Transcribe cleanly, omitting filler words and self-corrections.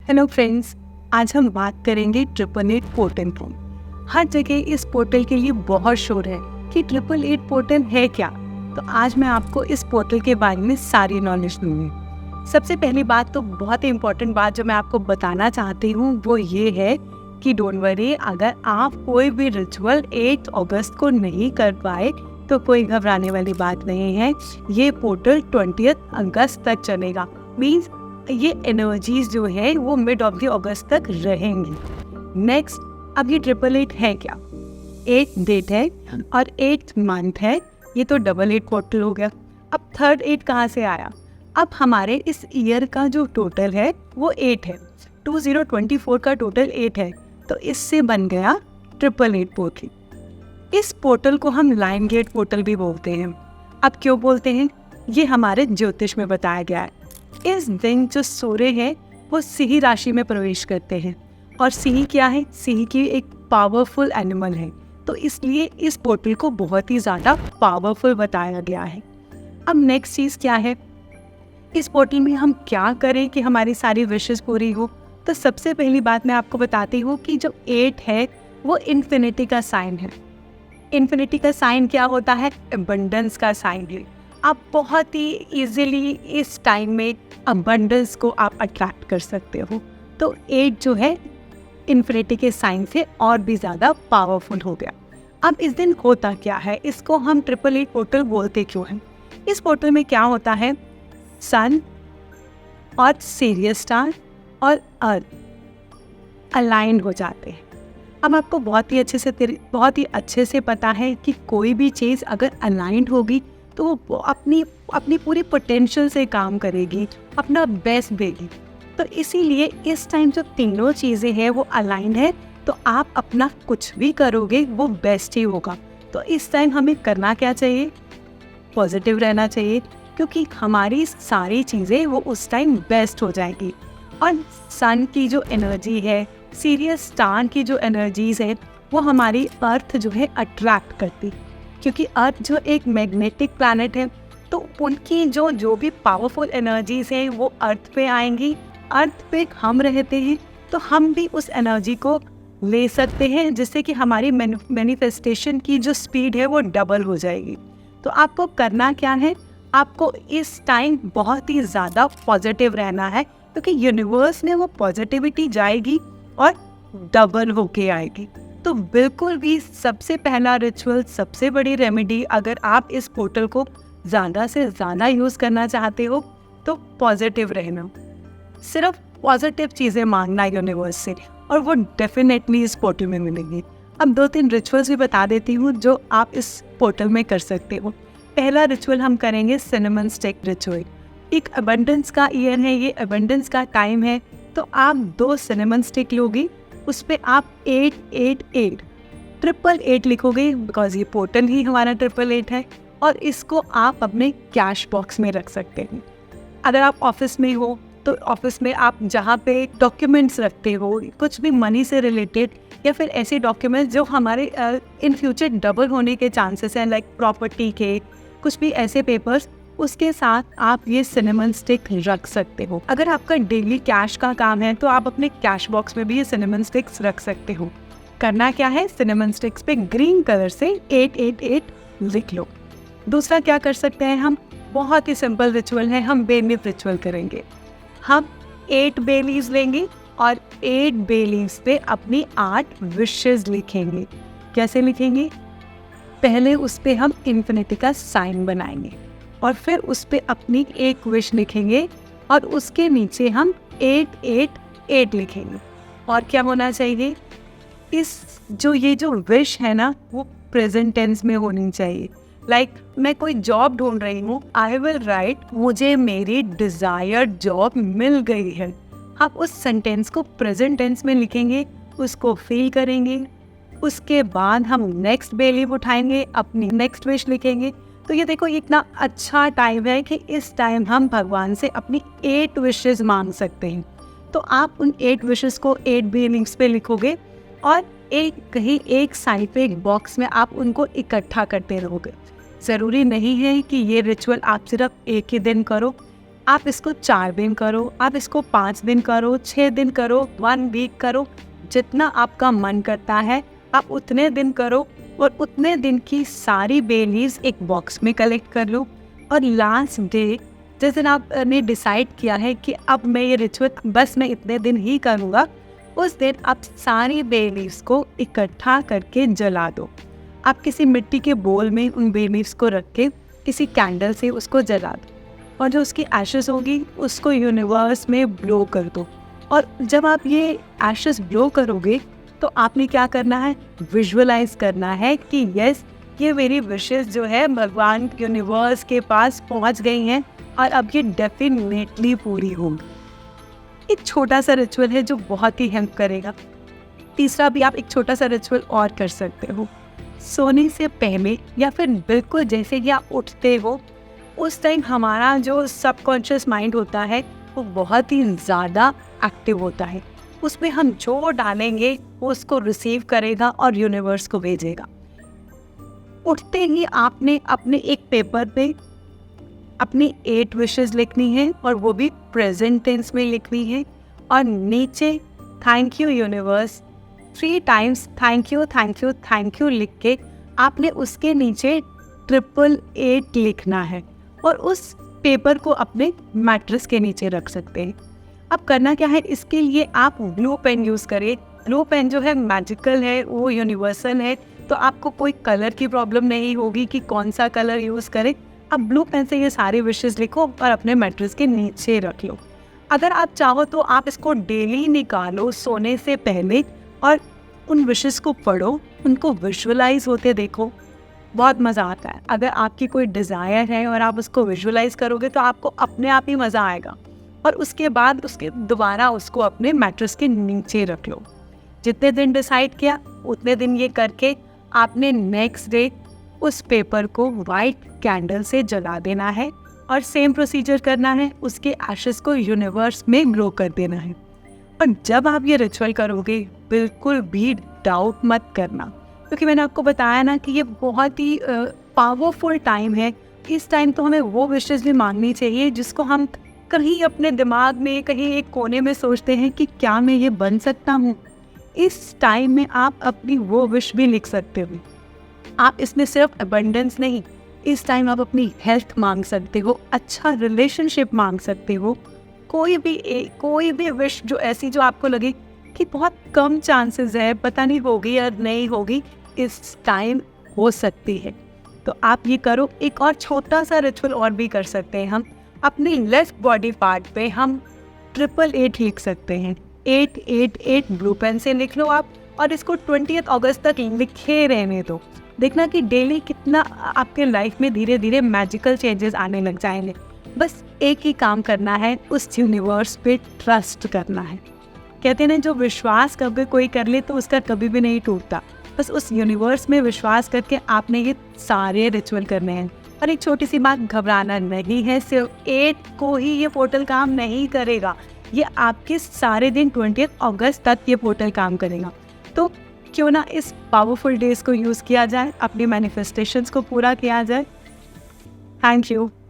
Hello friends, आज हम बात करेंगे 888 पोर्टल की। हर जगह इस पोर्टल के लिए बहुत शोर है कि 888 पोर्टल है क्या। तो आज मैं आपको इस पोर्टल के बारे में सारी नॉलेज दूंगी। सबसे पहली बात तो बहुत ही इम्पोर्टेंट बात जो मैं आपको बताना चाहती हूँ वो ये है कि डोंट वरी, अगर आप कोई भी रिचुअल 8 अगस्त को नहीं कर पाए तो कोई घबराने वाली बात नहीं है। ये पोर्टल 20 अगस्त तक चलेगा। मीन्स ये एनर्जीज जो है वो मिड ऑफ द अगस्त तक रहेंगी। नेक्स्ट, अब ये 888 है क्या? 8 डेट है और 8 मंथ है। ये तो 88 पोर्टल हो गया। अब थर्ड 8 कहाँ से आया? अब हमारे इस ईयर का जो टोटल है वो 8 है। 2024 का टोटल 8 है, तो इससे बन गया 888 पोर्टल। इस पोर्टल को हम लाइन गेट पोर्टल भी बोलते हैं। अब क्यों बोलते हैं? ये हमारे ज्योतिष में बताया गया है। इस दिन जो सूर्य है वो सिंह राशि में प्रवेश करते हैं, और सिंह क्या है? सिंह की एक पावरफुल एनिमल है, तो इसलिए इस पोर्टल को बहुत ही ज़्यादा पावरफुल बताया गया है। अब नेक्स्ट चीज़ क्या है? इस पोर्टल में हम क्या करें कि हमारी सारी विशेस पूरी हो? तो सबसे पहली बात मैं आपको बताती हूँ कि जो 8 है वो इन्फिनिटी का साइन है। इन्फिनिटी का साइन क्या होता है? अबंडेंस का साइन है। आप बहुत ही इजीली इस टाइम में अबंडेंस को आप अट्रैक्ट कर सकते हो। तो 8 जो है इन्फिनिटी के साइन से और भी ज़्यादा पावरफुल हो गया। अब इस दिन होता क्या है? इसको हम 888 पोर्टल बोलते क्यों हैं? इस पोर्टल में क्या होता है? सन और सीरियस स्टार और अर्थ अलाइन हो जाते हैं। अब आपको बहुत ही अच्छे से पता है कि कोई भी चीज़ अगर अलाइंड होगी तो वो अपनी पूरी पोटेंशियल से काम करेगी, अपना बेस्ट देगी। तो इसीलिए इस टाइम जो तीनों चीज़ें हैं वो अलाइन है, तो आप अपना कुछ भी करोगे वो बेस्ट ही होगा। तो इस टाइम हमें करना क्या चाहिए? पॉजिटिव रहना चाहिए, क्योंकि हमारी सारी चीज़ें वो उस टाइम बेस्ट हो जाएगी। और सन की जो एनर्जी है, सीरियस स्टार की जो एनर्जीज है, वो हमारी अर्थ जो है अट्रैक्ट करती, क्योंकि अर्थ जो एक मैग्नेटिक प्लैनेट है, तो उनकी जो भी पावरफुल एनर्जीज हैं वो अर्थ पे आएंगी। अर्थ पे हम रहते हैं तो हम भी उस एनर्जी को ले सकते हैं, जिससे कि हमारी मैनिफेस्टेशन की जो स्पीड है वो डबल हो जाएगी। तो आपको करना क्या है? आपको इस टाइम बहुत ही ज़्यादा पॉजिटिव रहना है, क्योंकि यूनिवर्स में वो पॉजिटिविटी जाएगी और डबल होके आएगी। तो बिल्कुल भी सबसे पहला रिचुअल, सबसे बड़ी रेमेडी, अगर आप इस पोर्टल को ज़्यादा से ज़्यादा यूज़ करना चाहते हो तो पॉजिटिव रहना, सिर्फ पॉजिटिव चीज़ें मांगना यूनिवर्स से, और वो डेफिनेटली इस पोर्टल में मिलेंगी। अब 2-3 रिचुअल्स भी बता देती हूँ जो आप इस पोर्टल में कर सकते हो। पहला रिचुअल हम करेंगे सिनेमन स्टिक रिचुअल। एक अबंडेंस का ईयर है, ये अबंडेंस का टाइम है, तो आप 2 सिनेमन स्टिक लोगी, उस पर आप 888 888 लिखोगे, बिकॉज ये पोर्टल ही हमारा 888 है, और इसको आप अपने कैश बॉक्स में रख सकते हैं। अगर आप ऑफिस में हो तो ऑफिस में आप जहाँ पे डॉक्यूमेंट्स रखते हो, कुछ भी मनी से रिलेटेड या फिर ऐसे डॉक्यूमेंट्स जो हमारे इन फ्यूचर डबल होने के चांसेस हैं, लाइक प्रॉपर्टी के कुछ भी ऐसे पेपर्स, उसके साथ आप ये सिनेमन स्टिक रख सकते हो। अगर आपका डेली कैश का काम है तो आप अपने कैश बॉक्स में भी ये सिनेमन स्टिक्स रख सकते हो। करना क्या है? सिनेमन स्टिक्स पे ग्रीन कलर से 888 लिख लो। दूसरा क्या कर सकते हैं हम? बहुत ही सिंपल रिचुअल है, हम बे लीफ रिचुअल करेंगे। हम 8 बे लीव्स लेंगे और 8 बे लीव्स पे अपनी 8 विशेस लिखेंगे। कैसे लिखेंगे? पहले उस पे हम इन्फिनिटी का साइन बनाएंगे, और फिर उस पे अपनी एक विश लिखेंगे, और उसके नीचे हम 888 लिखेंगे। और क्या होना चाहिए? ये जो विश है ना, वो प्रेजेंट टेंस में होनी चाहिए। लाइक मैं कोई जॉब ढूंढ रही हूँ, आई विल राइट, मुझे मेरी डिज़ायर्ड जॉब मिल गई है। आप उस सेंटेंस को प्रेजेंट टेंस में लिखेंगे, उसको फील करेंगे, उसके बाद हम नेक्स्ट बे लीफ उठाएंगे, अपनी नेक्स्ट विश लिखेंगे। तो ये देखो, इतना अच्छा टाइम है कि इस टाइम हम भगवान से अपनी 8 विशेस मांग सकते हैं। तो आप उन 8 विशेस को 8 बे लीव्स पे लिखोगे, और कहीं एक साइड पे एक बॉक्स में आप उनको इकट्ठा करते रहोगे। ज़रूरी नहीं है कि ये रिचुअल आप सिर्फ एक ही दिन करो, आप इसको 4 दिन करो, आप इसको 5 दिन करो, 6 दिन करो, 1 वीक करो, जितना आपका मन करता है आप उतने दिन करो और उतने दिन की सारी बे लीव्स एक बॉक्स में कलेक्ट कर लो। और लास्ट डे जिस दिन आपने डिसाइड किया है कि अब मैं ये रिचुअल बस मैं इतने दिन ही करूँगा, उस दिन आप सारी बे लीव्स को इकट्ठा करके जला दो। आप किसी मिट्टी के बोल में उन बे लीव्स को रख के किसी कैंडल से उसको जला दो और जो उसकी एशेस होगी उसको यूनिवर्स में ब्लो कर दो। और जब आप ये एशेस ब्लो करोगे तो आपने क्या करना है, विजुअलाइज करना है कि यस ये मेरी विशेस जो है भगवान यूनिवर्स के पास पहुंच गई हैं और अब ये डेफिनेटली पूरी होगी। एक छोटा सा रिचुअल है जो बहुत ही हेल्प करेगा। तीसरा भी आप एक छोटा सा रिचुअल और कर सकते हो। सोने से पहले या फिर बिल्कुल जैसे ही आप उठते हो उस टाइम हमारा जो सबकॉन्शियस माइंड होता है वो बहुत ही ज़्यादा एक्टिव होता है। उसमें हम जो डालेंगे वो उसको रिसीव करेगा और यूनिवर्स को भेजेगा। उठते ही आपने अपने एक पेपर पे अपनी 8 विशेस लिखनी है और वो भी प्रेजेंट टेंस में लिखनी है और नीचे thank you universe 3 times thank you thank you thank you लिख के आपने उसके नीचे 888 लिखना है और उस पेपर को अपने मैट्रेस के नीचे रख सकते हैं। अब करना क्या है, इसके लिए आप ब्लू पेन यूज़ करें। ब्लू पेन जो है मैजिकल है, वो यूनिवर्सल है, तो आपको कोई कलर की प्रॉब्लम नहीं होगी कि कौन सा कलर यूज़ करें। आप ब्लू पेन से ये सारी विशेस लिखो और अपने मैट्रेस के नीचे रख लो। अगर आप चाहो तो आप इसको डेली निकालो सोने से पहले और उन विशेस को पढ़ो, उनको विजुअलाइज होते देखो, बहुत मज़ा आता है। अगर आपकी कोई डिज़ायर है और आप उसको विजुअलाइज करोगे तो आपको अपने आप ही मज़ा आएगा और उसके बाद उसके दोबारा उसको अपने मैट्रेस के नीचे रख लो। जितने दिन डिसाइड किया उतने दिन ये करके आपने नेक्स्ट डे उस पेपर को वाइट कैंडल से जला देना है और सेम प्रोसीजर करना है, उसके एशेस को यूनिवर्स में ग्लो कर देना है। और जब आप ये रिचुअल करोगे बिल्कुल भी डाउट मत करना, क्योंकि मैंने आपको बताया ना कि ये बहुत ही पावरफुल टाइम है। इस टाइम तो हमें वो विशेस भी मांगनी चाहिए जिसको हम कहीं अपने दिमाग में कहीं एक कोने में सोचते हैं कि क्या मैं ये बन सकता हूँ। इस टाइम में आप अपनी वो विश भी लिख सकते हो। आप इसमें सिर्फ अबंडेंस नहीं, इस टाइम आप अपनी हेल्थ मांग सकते हो, अच्छा रिलेशनशिप मांग सकते हो, कोई भी विश जो ऐसी जो आपको लगे कि बहुत कम चांसेस है, पता नहीं होगी या नहीं होगी, इस टाइम हो सकती है। तो आप ये करो। एक और छोटा सा रिचुअल और भी कर सकते हैं हम। अपने लेफ्ट बॉडी पार्ट पे हम 888 लिख सकते हैं। 888 ब्लू पेन से लिख लो आप और इसको 20 अगस्त तक लिखे रहने दो। देखना कि डेली कितना आपके लाइफ में धीरे धीरे मैजिकल चेंजेस आने लग जाएंगे। बस एक ही काम करना है, उस यूनिवर्स पे ट्रस्ट करना है। कहते हैं ना, जो विश्वास कभी कोई कर ले तो उसका कभी भी नहीं टूटता। बस उस यूनिवर्स में विश्वास करके आपने ये सारे रिचुअल करने हैं। और एक छोटी सी बात, घबराना नहीं है, सिर्फ 8 को ही ये पोर्टल काम नहीं करेगा, ये आपके सारे दिन 20 अगस्त तक ये पोर्टल काम करेगा। तो क्यों ना इस पावरफुल डेज को यूज़ किया जाए, अपनी मैनिफेस्टेशंस को पूरा किया जाए। Thank you.